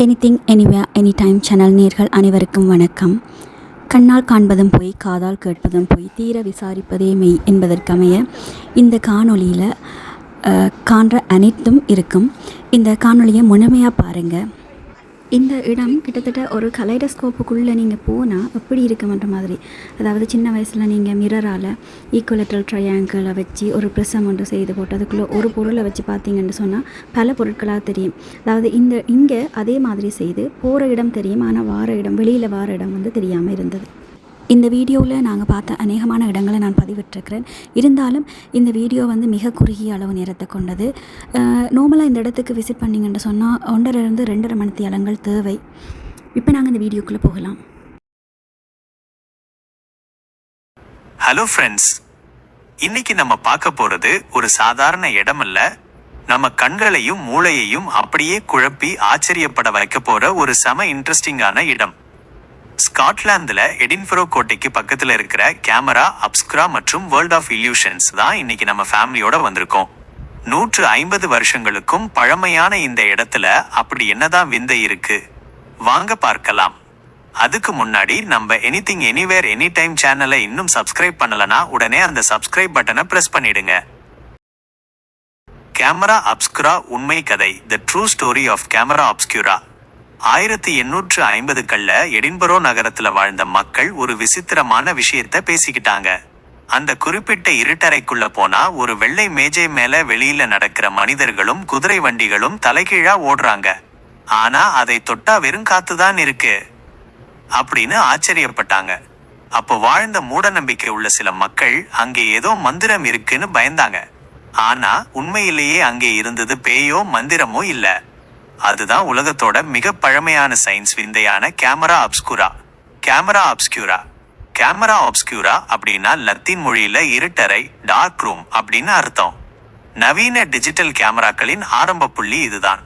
Anything anywhere any time channel நேர்கள் அனைவருக்கும் வணக்கம். கண்ணால் காண்பதும் போய் காதால் கேட்பதும் போய் தீர விசாரிப்பதே மெய் என்பதற்கமைய இந்த காணொளியில் காண்ற அனைத்தும் இருக்கும். இந்த காணொளியை முழுமையாக பாருங்கள். இந்த இடம் கிட்டத்தட்ட ஒரு கலைடோஸ்கோப்புக்குள்ளே நீங்கள் போனால் எப்படி இருக்குமன்ற மாதிரி, அதாவது சின்ன வயசில் நீங்கள் மிரரால் ஈக்குவலேட்டரல் ட்ரையாங்கிளை வச்சு ஒரு ப்ரிசம் ஒன்று செய்து போட்டு அதுக்குள்ளே ஒரு பொருளை வச்சு பார்த்தீங்கன்னு சொன்னால் பல பொருட்களாக தெரியும். அதாவது இங்கே அதே மாதிரி செய்து போகிற இடம் தெரியும், ஆனால் வார இடம் வெளியில் வார இடம் வந்து தெரியாமல் இருந்தது. இந்த வீடியோவில் நாங்கள் பார்த்த அநேகமான இடங்களை நான் பதிவிட்டிருக்கிறேன். இருந்தாலும் இந்த வீடியோ வந்து மிக குறுகிய அளவு நேரத்தை கொண்டது. நார்மலாக இந்த இடத்துக்கு விசிட் பண்ணிங்கன்னு சொன்னால் 1.5 to 2.5 மணித்தியாலங்கள் தேவை. இப்போ நாங்கள் இந்த வீடியோக்குள்ளே போகலாம். ஹலோ ஃப்ரெண்ட்ஸ், இன்னைக்கு நம்ம பார்க்க போகிறது ஒரு சாதாரண இடம் இல்ல, நம்ம கண்களையும் மூளையையும் அப்படியே குழப்பி ஆச்சரியப்பட வைக்க போற ஒரு செம இன்ட்ரெஸ்டிங்கான இடம். ஸ்காட்லாந்துல எடின்பரோ கோட்டைக்கு பக்கத்துல இருக்கிற கேமரா அப்ஸ்குரா மற்றும் வேர்ல்ட் ஆஃப் இல்யூஷன்ஸ் தான் இன்னைக்கு நம்ம ஃபேமிலியோட வந்திருக்கோம். 150 வருஷங்களுக்கும் பழமையான இந்த இடத்துல அப்படி என்னதான் விந்தை இருக்கு, வாங்க பார்க்கலாம். அதுக்கு முன்னாடி நம்ம எனிதிங் எனிவேர் எனி டைம் சேனலை இன்னும் சப்ஸ்கிரைப் பண்ணலனா உடனே அந்த சப்ஸ்கிரைப் பட்டனை பிரஸ் பண்ணிடுங்க. கேமரா அப்ஸ்குரா உண்மை கதை, the true story of camera obscura. 1850களில் எடின்பரோ நகரத்துல வாழ்ந்த மக்கள் ஒரு விசித்திரமான விஷயத்த பேசிக்கிட்டாங்க. அந்த குறிப்பிட்ட இருட்டறைக்குள்ள போனா ஒரு வெள்ளை மேஜை மேல வெளியில நடக்கிற மனிதர்களும் குதிரை வண்டிகளும் தலைகீழா ஓடுறாங்க. ஆனா அதை தொட்டா வெறும் காத்துதான் இருக்கு அப்படின்னு ஆச்சரியப்பட்டாங்க. அப்போ வாழ்ந்த மூட நம்பிக்கை உள்ள சில மக்கள் அங்கே ஏதோ மந்திரம் இருக்குன்னு பயந்தாங்க. ஆனா உண்மையிலேயே அங்கே இருந்தது பேயோ மந்திரமோ இல்ல, அதுதான் உலகத்தோட மிக பழமையான science விந்தையான camera obscura. Camera obscura camera obscura அப்படின்னா லத்தீன் மொழியில இருட்டறை, டார்க் ரூம் அப்படின்னு அர்த்தம். நவீன டிஜிட்டல் கேமராக்களின் ஆரம்ப புள்ளி இதுதான்.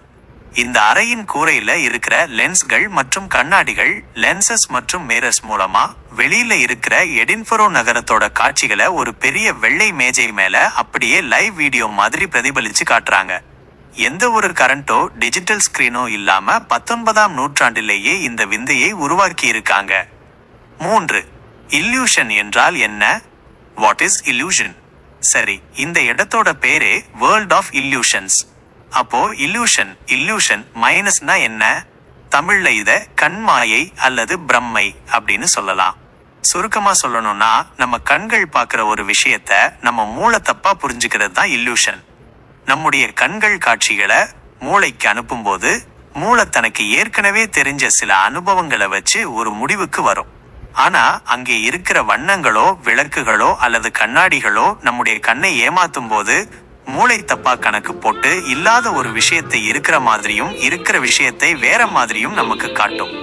இந்த அறையின் கூரையில இருக்கிற லென்ஸ்கள் மற்றும் கண்ணாடிகள், லென்சஸ் மற்றும் மிரர்ஸ் மூலமா வெளியில இருக்கிற எடின்பரோ நகரத்தோட காட்சிகளை ஒரு பெரிய வெள்ளை மேஜை மேல அப்படியே லைவ் வீடியோ மாதிரி பிரதிபலிச்சு காட்டுறாங்க. எந்த ஒரு கரண்டோ டிஜிட்டல் ஸ்கிரீனோ இல்லாம 19ஆம் நூற்றாண்டிலேயே இந்த விந்தையை உருவாக்கி இருக்காங்க. 3. இல்யூஷன் என்றால் என்ன? What is illusion? சரி, இந்த இடத்தோட பேரே வேர்ல்ட் ஆஃப் இல்யூஷன்ஸ். அப்போ இல்யூஷன் மைனஸ்னா என்ன? தமிழ்ல இத கண்மாயை அல்லது பிரம்மை அப்படின்னு சொல்லலாம். சுருக்கமா சொல்லணும்னா, நம்ம கண்கள் பார்க்கிற ஒரு விஷயத்த நம்ம மூளை தப்பா புரிஞ்சுக்கிறது தான் இல்யூஷன். நம்முடைய கண்கள் காட்சிகளை மூளைக்கு அனுப்பும்போது மூளை தனக்கு ஏற்கனவே தெரிஞ்ச சில அனுபவங்களை வச்சு ஒரு முடிவுக்கு வரும். ஆனா அங்கே இருக்கிற வண்ணங்களோ விளக்குகளோ அல்லது கண்ணாடிகளோ நம்முடைய கண்ணை ஏமாத்தும் போது மூளை தப்பா கணக்கு போட்டு இல்லாத ஒரு விஷயத்தை இருக்கிற மாதிரியும் இருக்கிற விஷயத்தை வேற மாதிரியும் நமக்கு காட்டும்.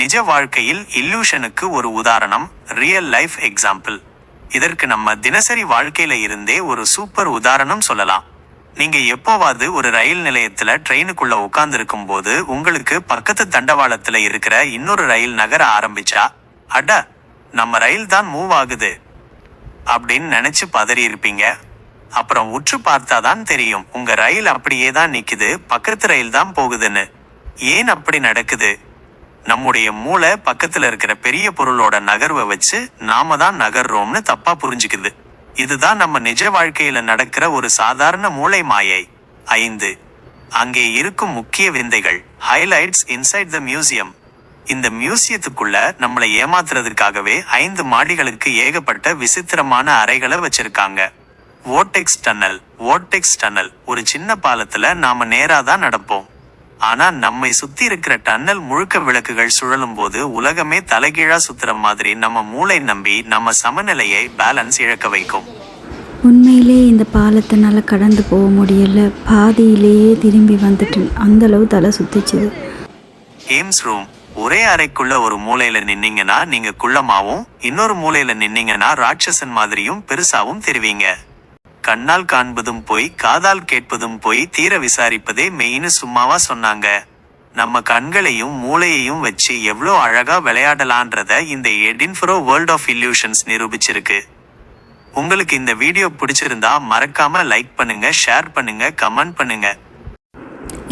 நிஜ வாழ்க்கையில் இல்லூஷனுக்கு ஒரு உதாரணம், ரியல் லைஃப் எக்ஸாம்பிள். இதற்கு நம்ம தினசரி வாழ்க்கையில இருந்தே ஒரு சூப்பர் உதாரணம் சொல்லலாம். நீங்க எப்போவாது ஒரு ரயில் நிலையத்துல ட்ரெயினுக்குள்ள உட்கார்ந்துருக்கும் போது உங்களுக்கு பக்கத்து தண்டவாளத்துல இருக்கிற இன்னொரு ரயில் நகர ஆரம்பிச்சா, அட நம்ம ரயில் தான் மூவ் ஆகுது அப்படின்னு நினைச்சு பதறி இருப்பீங்க. அப்புறம் உற்று பார்த்தாதான் தெரியும் உங்க ரயில் அப்படியே தான் நிக்குது, பக்கத்து ரயில் தான் போகுதுன்னு. ஏன் அப்படி நடக்குது? நம்முடைய மூளை பக்கத்துல இருக்கிற பெரிய பொருளோட நகர்வை வச்சு நாம தான் நகர்றோம்னு தப்பா புரிஞ்சுக்குது. இதுதான் நம்ம நிஜ வாழ்க்கையில நடக்கிற ஒரு சாதாரண மூளை மாயை. 5. அங்கே இருக்கும் முக்கிய விந்தைகள், ஹைலைட்ஸ் இன்சைட் த மியூசியம். இந்த மியூசியத்துக்குள்ள நம்மளை ஏமாத்துறதுக்காகவே 5 மாடிகளுக்கு ஏகப்பட்ட விசித்திரமான அறைகளை வச்சிருக்காங்க. வோர்டெக்ஸ் டன்னல் ஒரு சின்ன பாலத்துல நாம நேரா தான் நடப்போம். ஆனா நம்மை சுத்தி இருக்கிற டன்னல் முழுக்க விளக்குகள் சுழலும் போது உலகமே தலைகீழா சுத்துற மாதிரி நம்ம மூளை நம்பி நம்ம சமநிலையை பேலன்ஸ் இழக்க வைக்கும். உண்மையிலே இந்த பாலத்தினால கடந்து போக முடியல. பாதியிலேயே திரும்பி வந்துட்டேன். அந்தளவு தலை சுத்திச்சுது. Games room. ஒரே அறைக்குள்ள ஒரு மூலையில நின்னீங்கன்னா நீங்க குள்ளமாவும், இன்னொரு மூலையில நின்னீங்கன்னா ராட்சசன் மாதிரியும் பெருசாவும் தெரிவீங்க. கண்ணால் காண்பதும் போய் காதால் கேட்பதும் போய் தீர விசாரிப்பதே மெயின்னு சும்மாவா சொன்னாங்க. நம்ம கண்களையும் மூளையையும் வச்சு எவ்வளோ அழகா விளையாடலான்றத இந்த எடின்பரோ வேர்ல்ட் ஆஃப் இல்யூஷன்ஸ் நிரூபிச்சிருக்கு. உங்களுக்கு இந்த வீடியோ பிடிச்சிருந்தா மறக்காம லைக் பண்ணுங்க, ஷேர் பண்ணுங்க, கமெண்ட் பண்ணுங்க.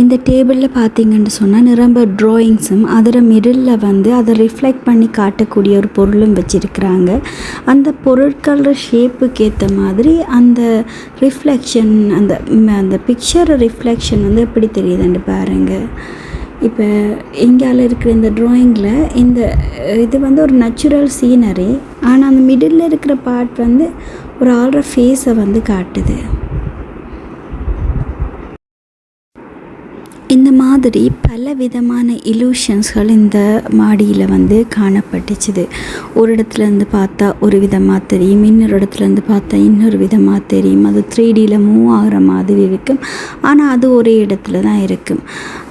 இந்த டேபிளில் பார்த்தீங்கன்னு சொன்னால் நிரம்ப ட்ராயிங்ஸும் அதில் மிடில் வந்து அதை ரிஃப்ளெக்ட் பண்ணி காட்டக்கூடிய ஒரு பொருளும் வச்சுருக்கிறாங்க. அந்த பொருட்களோட ஷேப்புக்கு ஏற்ற மாதிரி அந்த ரிஃப்ளெக்ஷன், அந்த பிக்சர் ரிஃப்ளெக்ஷன் வந்து எப்படி தெரியுதுன்னு பாருங்கள். இப்போ இங்கால இருக்கிற இந்த ட்ராயிங்கில் இது வந்து ஒரு நேச்சுரல் சீனரி. ஆனால் அந்த மிடில் இருக்கிற பார்ட் வந்து ஒரு ஆள்ற ஃபேஸை வந்து காட்டுது. இந்த மாதிரி பல விதமான இலூஷன்ஸ்கள் இந்த மாடியில் வந்து காணப்பட்டுச்சுது. ஒரு இடத்துலேருந்து பார்த்தா ஒரு விதமாக தெரியும், இன்னொரு இடத்துலேருந்து பார்த்தா இன்னொரு விதமாக தெரியும். அது 3Dயில் மூவ் ஆகிற மாதிரி இருக்கும், ஆனால் அது ஒரே இடத்துல தான் இருக்கும்.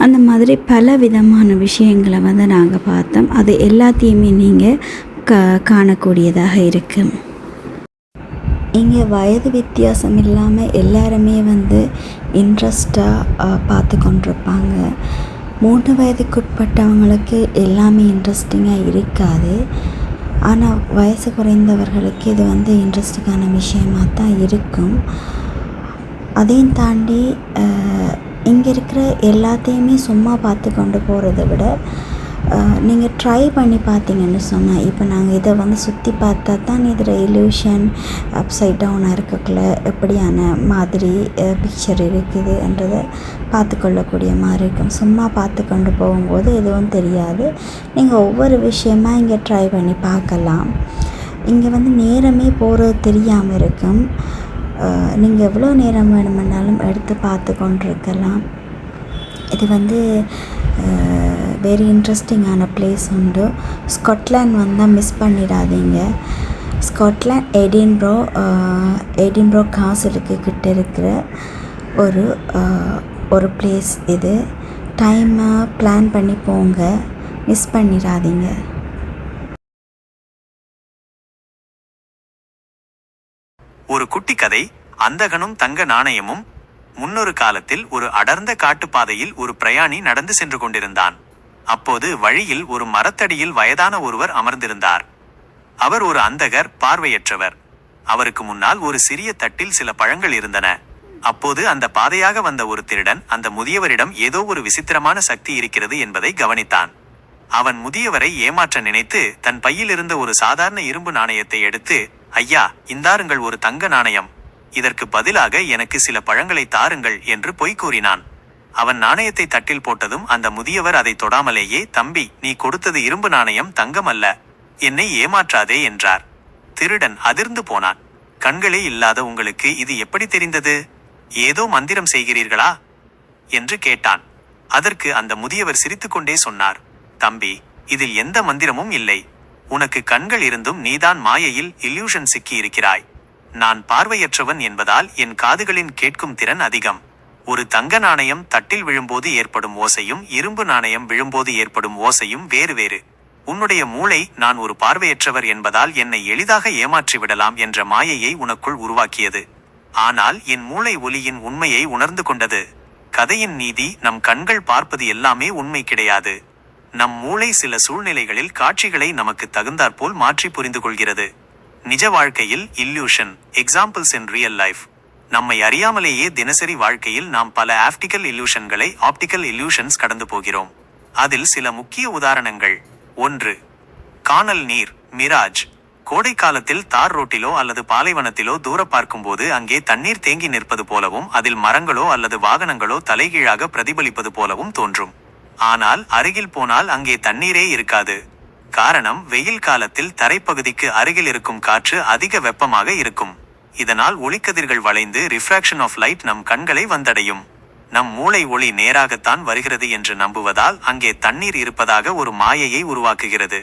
அந்த மாதிரி பல விதமான விஷயங்களை வந்து நாங்கள் பார்த்தோம். அது எல்லாத்தையுமே நீங்கள் காணக்கூடியதாக இருக்கும். இங்கே வயது வித்தியாசம் இல்லாமல் எல்லாருமே வந்து இன்ட்ரெஸ்டாக பார்த்து கொண்டிருப்பாங்க. 3 வயதுக்குட்பட்டவங்களுக்கு எல்லாமே இன்ட்ரெஸ்டிங்காக இருக்காது. ஆனால் வயசு குறைந்தவர்களுக்கு இது வந்து இன்ட்ரெஸ்டிங்கான விஷயமாக தான் இருக்கும். அதையும் தாண்டி இங்கே இருக்கிற எல்லாத்தையுமே சும்மா பார்த்து கொண்டு போகிறத விட நீங்கள் ட்ரை பண்ணி பார்த்தீங்கன்னு சொன்னால், இப்போ நாங்கள் இதை வந்து சுற்றி பார்த்தா தான் இதில் இல்யூஷன் அப்சைட் டவுனாக இருக்கக்குள்ள எப்படியான மாதிரி பிக்சர் இருக்குதுன்றதை பார்த்து கொள்ளக்கூடிய மாதிரி இருக்கும். சும்மா பார்த்து கொண்டு போகும்போது எதுவும் தெரியாது. நீங்கள் ஒவ்வொரு விஷயமாக இங்கே ட்ரை பண்ணி பார்க்கலாம். இங்கே வந்து நேரமே போகிறது தெரியாமல் இருக்கும். நீங்கள் எவ்வளோ நேரம் வேணுமென்னாலும் எடுத்து பார்த்து கொண்டிருக்கலாம். இது வந்து வெரி இன்ட்ரெஸ்டிங்கான பிளேஸ் உண்டு. ஸ்காட்லாண்ட் வந்தால் மிஸ் பண்ணிடாதீங்க. ஸ்காட்லாண்ட் எடின்பரோ காசலுக்கு கிட்ட இருக்கிற ஒரு பிளேஸ் இது. டைமை பிளான் பண்ணி போங்க, மிஸ் பண்ணிடாதீங்க. ஒரு குட்டி கதை. அந்தகனும் தங்க நாணயமும். முன்னொரு காலத்தில் ஒரு அடர்ந்த காட்டுப்பாதையில் ஒரு பிரயாணி நடந்து சென்று கொண்டிருந்தான். அப்போது வழியில் ஒரு மரத்தடியில் வயதான ஒருவர் அமர்ந்திருந்தார். அவர் ஒரு அந்தகர், பார்வையற்றவர். அவருக்கு முன்னால் ஒரு சிறிய தட்டில் சில பழங்கள் இருந்தன. அப்போது அந்த பாதையாக வந்த ஒரு திருடன் அந்த முதியவரிடம் ஏதோ ஒரு விசித்திரமான சக்தி இருக்கிறது என்பதை கவனித்தான். அவன் முதியவரை ஏமாற்ற நினைத்து தன் பையில் இருந்த ஒரு சாதாரண இரும்பு நாணயத்தை எடுத்து, ஐயா, இந்தாருங்கள் ஒரு தங்க நாணயம். இதற்கு பதிலாக எனக்கு சில பழங்களை தாருங்கள் என்று பொய் கூறினான். அவன் நாணயத்தை தட்டில் போட்டதும் அந்த முதியவர் அதை தொடாமலேயே, தம்பி, நீ கொடுத்தது இரும்பு நாணயம், தங்கம் அல்ல. என்னை ஏமாற்றாதே என்றார். திருடன் அதிர்ந்து போனான். கண்களே இல்லாத உங்களுக்கு இது எப்படி தெரிந்தது? ஏதோ மந்திரம் செய்கிறீர்களா என்று கேட்டான். அதற்கு அந்த முதியவர் சிரித்துக்கொண்டே சொன்னார், தம்பி, இதில் எந்த மந்திரமும் இல்லை. உனக்கு கண்கள் இருந்தும் நீதான் மாயையில் இல்யூஷன் சிக்கி இருக்கிறாய். நான் பார்வையற்றவன் என்பதால் என் காதுகளின் கேட்கும் திறன் அதிகம். ஒரு தங்க நாணயம் தட்டில் விழும்போது ஏற்படும் ஓசையும் இரும்பு நாணயம் விழும்போது ஏற்படும் ஓசையும் வேறு வேறு. உன்னுடைய மூளை நான் ஒரு பார்வையற்றவர் என்பதால் என்னை எளிதாக ஏமாற்றி விடலாம் என்ற மாயையை உனக்குள் உருவாக்கியது. ஆனால் என் மூளை ஒலியின் உண்மையை உணர்ந்து கொண்டது. கதையின் நீதி, நம் கண்கள் பார்ப்பது எல்லாமே உண்மை கிடையாது. நம் மூளை சில சூழ்நிலைகளில் காட்சிகளை நமக்கு தகுந்தாற்போல் மாற்றி புரிந்து கொள்கிறது. நிஜ வாழ்க்கையில் இல்லூஷன் எக்ஸாம்பிள்ஸ் இன் ரியல் லைஃப். நம்மை அறியாமலேயே தினசரி வாழ்க்கையில் நாம் பல ஆப்டிக்கல் இல்லூஷன்களை ஆப்டிக்கல் இல்லூஷன்ஸ் கடந்து போகிறோம். அதில் சில முக்கிய உதாரணங்கள். 1. காணல் நீர், மிராஜ். கோடை காலத்தில் தார் ரோட்டிலோ அல்லது பாலைவனத்திலோ தூர பார்க்கும்போது அங்கே தண்ணீர் தேங்கி நிற்பது போலவும் அதில் மரங்களோ அல்லது வாகனங்களோ தலைகீழாக பிரதிபலிப்பது போலவும் தோன்றும். ஆனால் அருகில் போனால் அங்கே தண்ணீரே இருக்காது. காரணம், வெயில் காலத்தில் தரைப்பகுதிக்கு அருகில் இருக்கும் காற்று அதிக வெப்பமாக இருக்கும். இதனால் ஒளிக்கதிர்கள் வளைந்து ரிஃப்ராக்ஷன் ஆஃப் லைட் நம் கண்களை வந்தடையும். நம் மூளை ஒளி நேராகத்தான் வருகிறது என்று நம்புவதால் அங்கே தண்ணீர் இருப்பதாக ஒரு மாயையை உருவாக்குகிறது.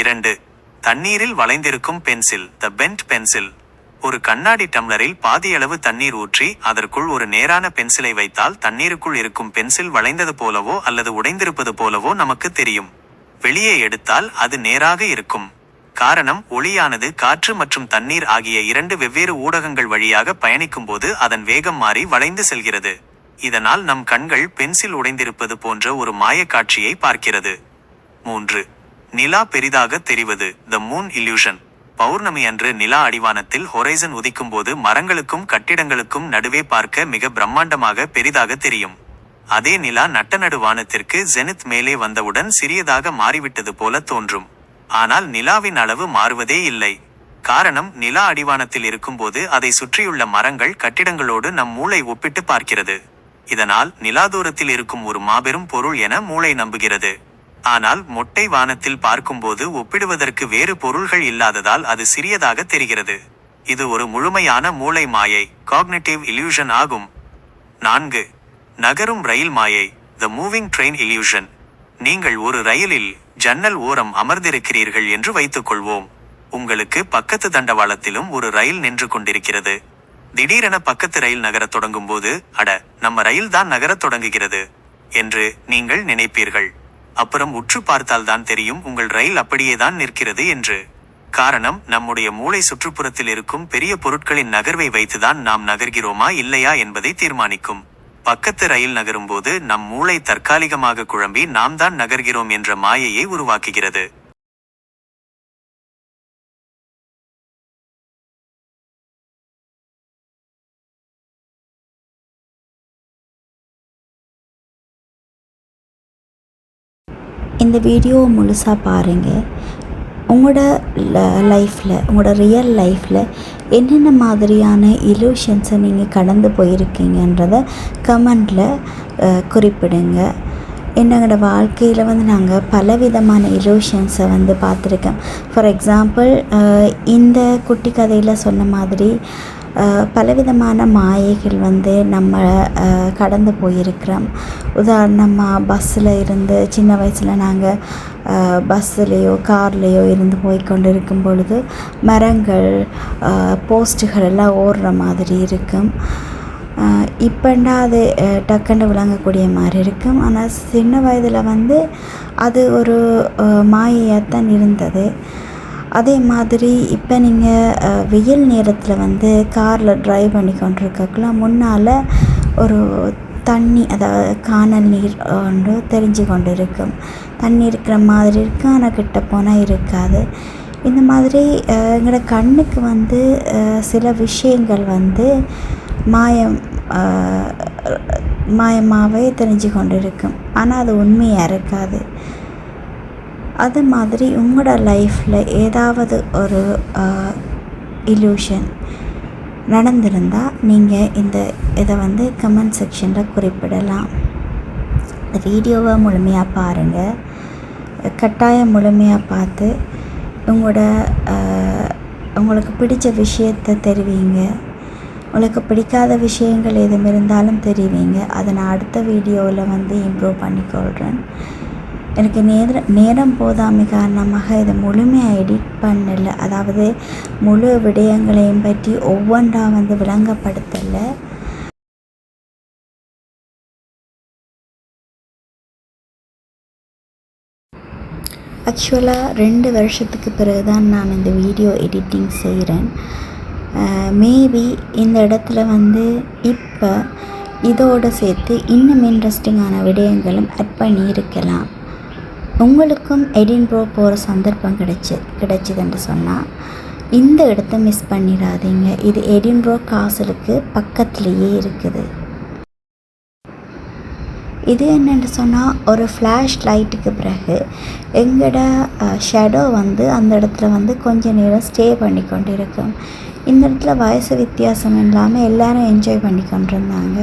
2. தண்ணீரில் வளைந்திருக்கும் பென்சில், த பென்ட் பென்சில். ஒரு கண்ணாடி டம்ளரில் பாதியளவு தண்ணீர் ஊற்றி அதற்குள் ஒரு நேரான பென்சிலை வைத்தால் தண்ணீருக்குள் இருக்கும் பென்சில் வளைந்தது போலவோ அல்லது உடைந்திருப்பது போலவோ நமக்கு தெரியும். வெளியே எடுத்தால் அது நேராக இருக்கும். காரணம், ஒளியானது காற்று மற்றும் தண்ணீர் ஆகிய 2 வெவ்வேறு ஊடகங்கள் வழியாக பயணிக்கும்போது அதன் வேகம் மாறி வளைந்து செல்கிறது. இதனால் நம் கண்கள் பென்சில் உடைந்திருப்பது போன்ற ஒரு மாயக்காட்சியை பார்க்கிறது. 3. நிலா பெரிதாக தெரிவது, த மூன் இல்யூஷன். பௌர்ணமி அன்று நிலா அடிவானத்தில் ஹொரைசன் உதிக்கும்போது மரங்களுக்கும் கட்டிடங்களுக்கும் நடுவே பார்க்க மிக பிரம்மாண்டமாக பெரிதாக தெரியும். அதே நிலா நட்டநடு வானத்திற்கு ஜெனித் மேலே வந்தவுடன் சிறியதாக மாறிவிட்டது போல தோன்றும். ஆனால் நிலாவின் அளவு மாறுவதே இல்லை. காரணம், நிலா அடிவானத்தில் இருக்கும்போது அதை சுற்றியுள்ள மரங்கள் கட்டிடங்களோடு நம் மூளை ஒப்பிட்டு பார்க்கிறது. இதனால் நிலாதூரத்தில் இருக்கும் ஒரு மாபெரும் பொருள் என மூளை நம்புகிறது. ஆனால் மொட்டை வானத்தில் பார்க்கும்போது ஒப்பிடுவதற்கு வேறு பொருள்கள் இல்லாததால் அது சிறியதாக தெரிகிறது. இது ஒரு முழுமையான மூளை மாயை, காக்னிட்டிவ் இல்யூஷன் ஆகும். 4. நகரும் ரயில் மாயை, த மூவிங் ட்ரெயின் இல்யூஷன். நீங்கள் ஒரு ரயிலில் ஜன்னல் ஓரம் அமர்ந்திருக்கிறீர்கள் என்று வைத்துக்கொள்வோம். உங்களுக்கு பக்கத்து தண்டவாளத்திலும் ஒரு ரயில் நின்று கொண்டிருக்கிறது. திடீரென பக்கத்து ரயில் நகரத் தொடங்கும் போது, அட, நம்ம ரயில் தான் நகரத் தொடங்குகிறது என்று நீங்கள் நினைப்பீர்கள். அப்புறம் உற்று பார்த்தால்தான் தெரியும் உங்கள் ரயில் அப்படியேதான் நிற்கிறது என்று. காரணம், நம்முடைய மூளை சுற்றுப்புறத்தில் இருக்கும் பெரிய பொருட்களின் நகர்வை வைத்துதான் நாம் நகர்கிறோமா இல்லையா என்பதை தீர்மானிக்கும். பக்கத்து ரயில் நகரும்போது நம் மூளை தற்காலிகமாக குழம்பி நாம் தான் நகர்கிறோம் என்ற மாயையை உருவாக்குகிறது. இந்த வீடியோவை முழுசாக பாருங்கள். உங்களோட லைஃப்பில், உங்களோட ரியல் லைஃப்பில் என்னென்ன மாதிரியான இலூஷன்ஸை நீங்கள் கடந்து போயிருக்கீங்கன்றதை கமெண்டில் குறிப்பிடுங்க. என்னோட வாழ்க்கையில் நாங்கள் பலவிதமான இலூஷன்ஸை பார்த்துருக்கேன். ஃபார் எக்ஸாம்பிள், இந்த குட்டி கதையில் சொன்ன மாதிரி பலவிதமான மாயைகள் நம்ம கடந்து போயிருக்கிறோம். உதாரணமாக பஸ்ஸில் இருந்து சின்ன வயசில் நாங்கள் பஸ்ஸுலேயோ கார்லேயோ இருந்து போய்கொண்டு இருக்கும் பொழுது மரங்கள், போஸ்ட்டுகள் எல்லாம் ஓடுற மாதிரி இருக்கும். இப்போண்டா அது டக்குன்னு விளங்கக்கூடிய மாதிரி இருக்கும். ஆனால் சின்ன வயதில் அது ஒரு மாயையாகத்தான் இருந்தது. அதே மாதிரி இப்போ நீங்கள் வெயில் நேரத்தில் காரில் ட்ரைவ் பண்ணி கொண்டிருக்கலாம். முன்னால் ஒரு தண்ணி, அதாவது கானல் நீர் ஒன்று தெரிஞ்சு கொண்டு இருக்கும். தண்ணி இருக்கிற மாதிரி இருக்கும், ஆனால் கிட்ட போனால் இருக்காது. இந்த மாதிரி எங்களோட கண்ணுக்கு சில விஷயங்கள் மாயமாகவே தெரிஞ்சு கொண்டு இருக்கும், ஆனால் அது உண்மையாக இருக்காது. அது மாதிரி உங்களோட லைஃப்பில் ஏதாவது ஒரு இல்யூஷன் நடந்திருந்தால் நீங்கள் இதை கமெண்ட் செக்ஷனில் குறிப்பிடலாம். இந்த வீடியோவை முழுமையாக பாருங்கள். கட்டாயம் முழுமையாக பார்த்து உங்களுக்கு பிடிச்ச விஷயத்தை தெரிவிங்க. உங்களுக்கு பிடிக்காத விஷயங்கள் எதுவும் இருந்தாலும் தெரிவிங்க. அதை நான் அடுத்த வீடியோவில் இம்ப்ரூவ் பண்ணிக்கொள்கிறேன். எனக்கு நேரம் போதாமை காரணமாக இதை முழுமையாக எடிட் பண்ணலை. அதாவது முழு விடயங்களையும் பற்றி ஒவ்வொன்றா விளங்கப்படுத்தலை. ஆக்சுவலாக 2 வருஷத்துக்கு பிறகு தான் நான் இந்த வீடியோ எடிட்டிங் செய்கிறேன். மேபி இந்த இடத்துல இப்போ இதோடு சேர்த்து இன்னும் இன்ட்ரெஸ்டிங்கான விடயங்களும் ஆட் பண்ணியிருக்கலாம். உங்களுக்கும் எடின்பரோ போகிற சந்தர்ப்பம் கிடைச்சிதுன்னு சொன்னால் இந்த இடத்த மிஸ் பண்ணிடாதீங்க. இது எடின்பரோ காசலுக்கு பக்கத்துலேயே இருக்குது. இது என்னென்னு சொன்னால் ஒரு ஃப்ளாஷ் லைட்டுக்கு பிறகு எங்களோட ஷேடோ வந்து அந்த இடத்துல வந்து கொஞ்ச நேரம் ஸ்டே பண்ணி கொண்டு இருக்கும். இந்த இடத்துல வயசு வித்தியாசம் இல்லாமல் எல்லாரும் என்ஜாய் பண்ணி கொண்டு இருந்தாங்க.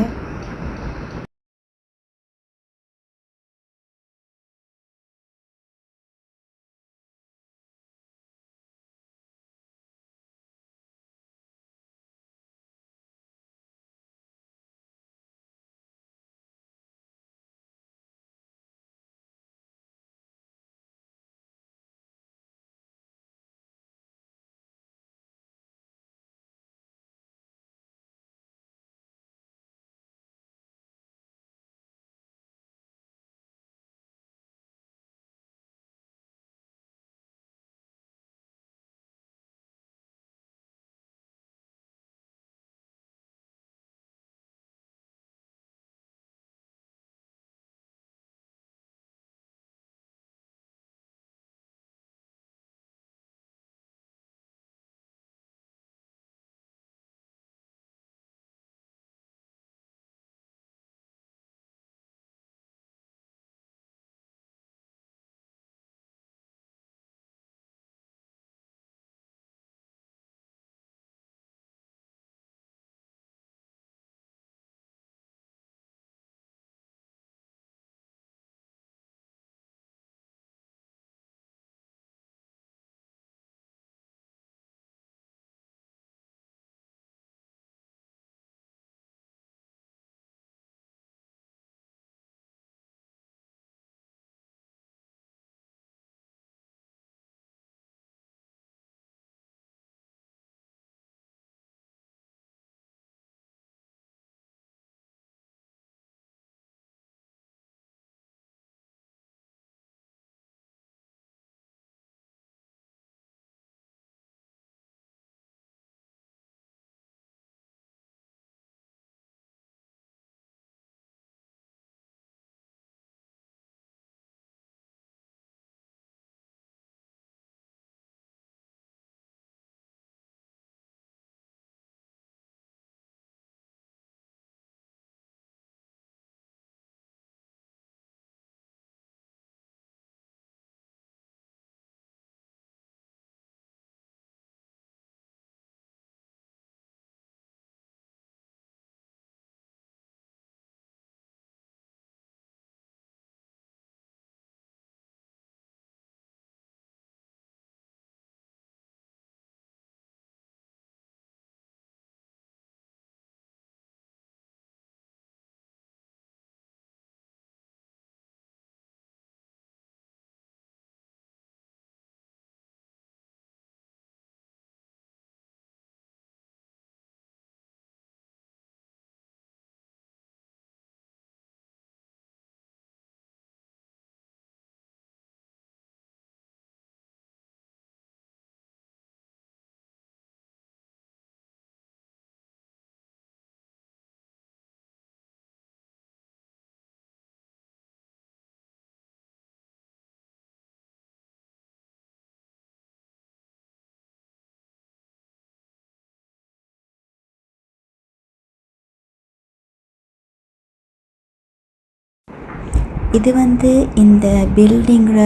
இது வந்து இந்த பில்டிங்கோட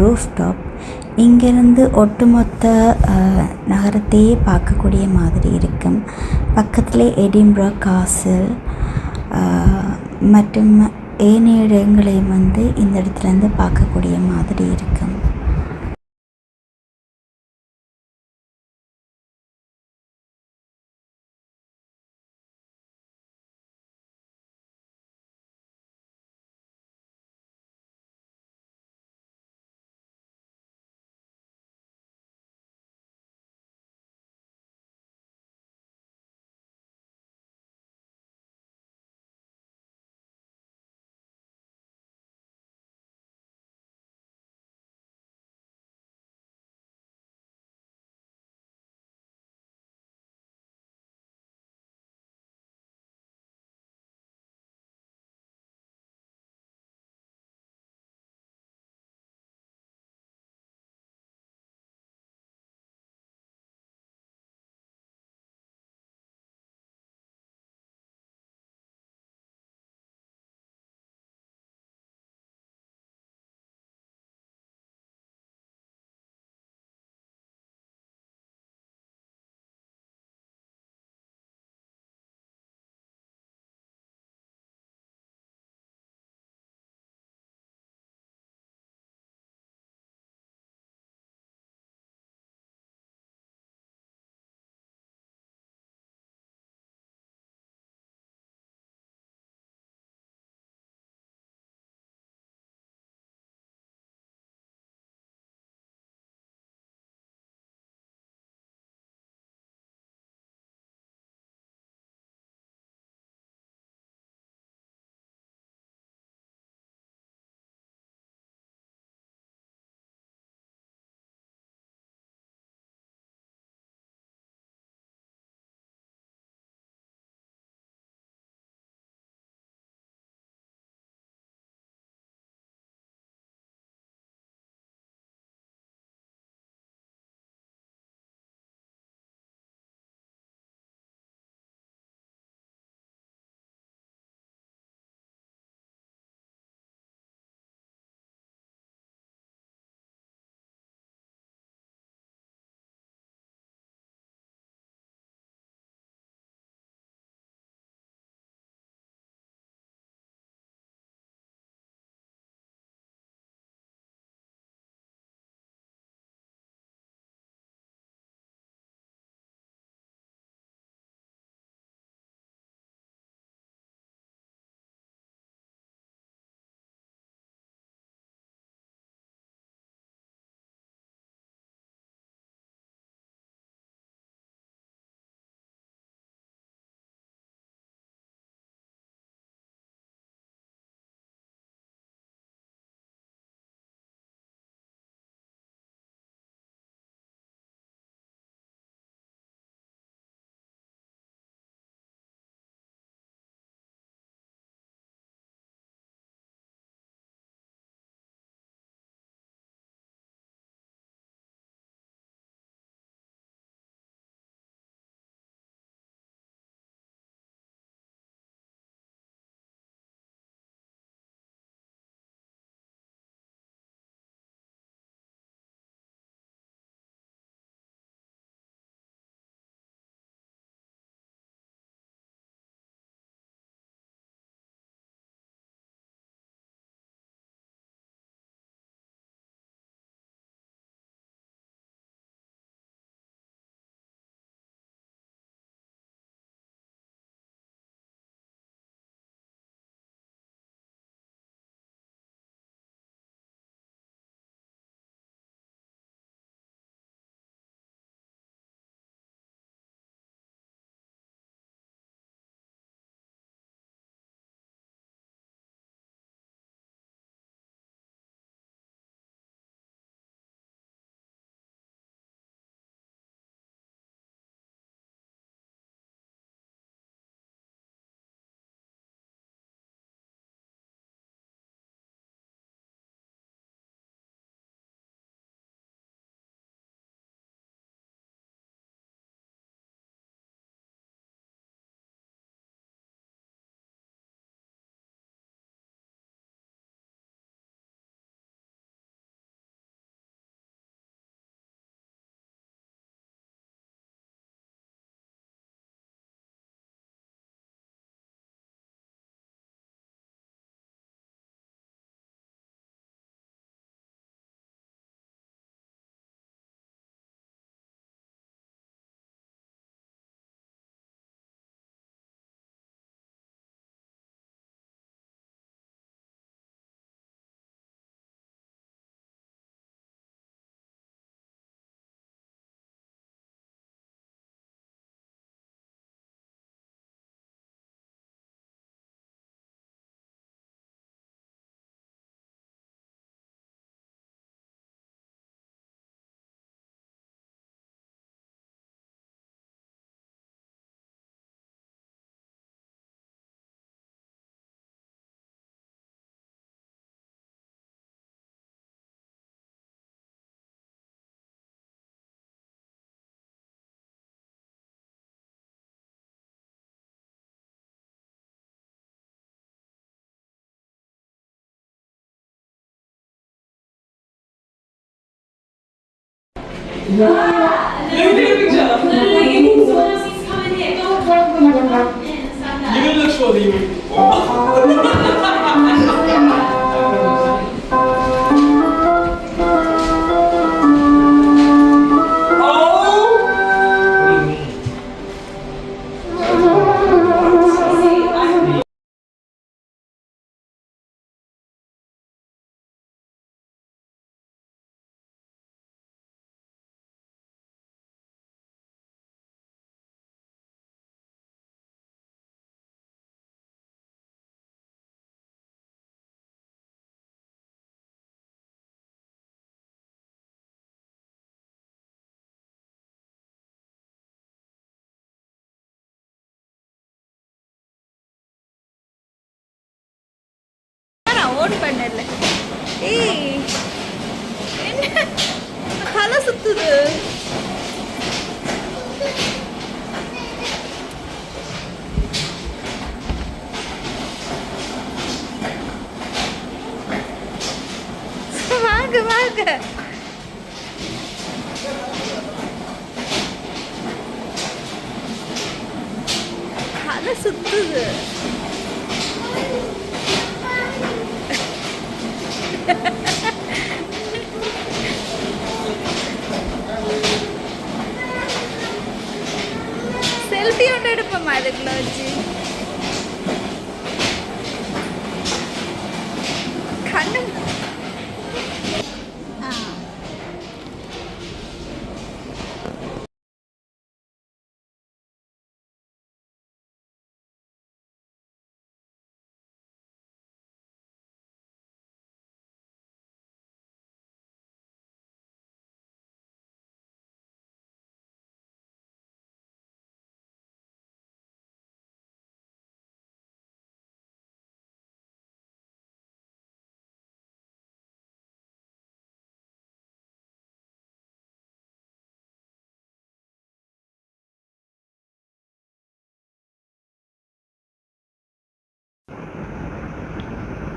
ரூஃப் டாப். இங்கேருந்து ஒட்டுமொத்த நகரத்தையே பார்க்கக்கூடிய மாதிரி இருக்கும். பக்கத்திலே எடின்பரா காசல் மற்றும் ஏனைய இடங்களையும் வந்து இந்த இடத்துலேருந்து பார்க்கக்கூடிய மாதிரி இருக்கும். Let me take a picture. He's coming here. Go. You will look for the நான் ஓன் பண்ணல. ஏய் என்ன தலை சுத்துது. வாங்க வாங்க. தலை சுத்துது. செல்ஃபி ஒன்று எடுப்போம்மா அதுக்குள்ள வச்சு. கண்ணு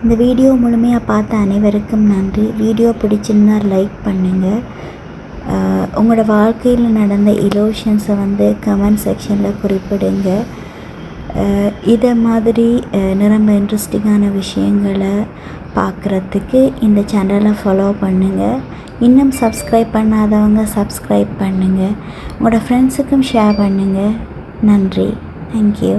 இந்த வீடியோ முழுமையாக பார்த்த அனைவருக்கும் நன்றி. வீடியோ பிடிச்சிருந்தா லைக் பண்ணுங்கள். உங்களோட வாழ்க்கையில் நடந்த இலோஷன்ஸை வந்து கமெண்ட் செக்ஷனில் குறிப்பிடுங்க. இதை மாதிரி நிரம்ப இன்ட்ரெஸ்டிங்கான விஷயங்களை பார்க்குறதுக்கு இந்த சேனலை ஃபாலோ பண்ணுங்கள். இன்னும் சப்ஸ்கிரைப் பண்ணாதவங்க சப்ஸ்கிரைப் பண்ணுங்கள். உங்களோட ஃப்ரெண்ட்ஸுக்கும் ஷேர் பண்ணுங்கள். நன்றி. தேங்க்யூ.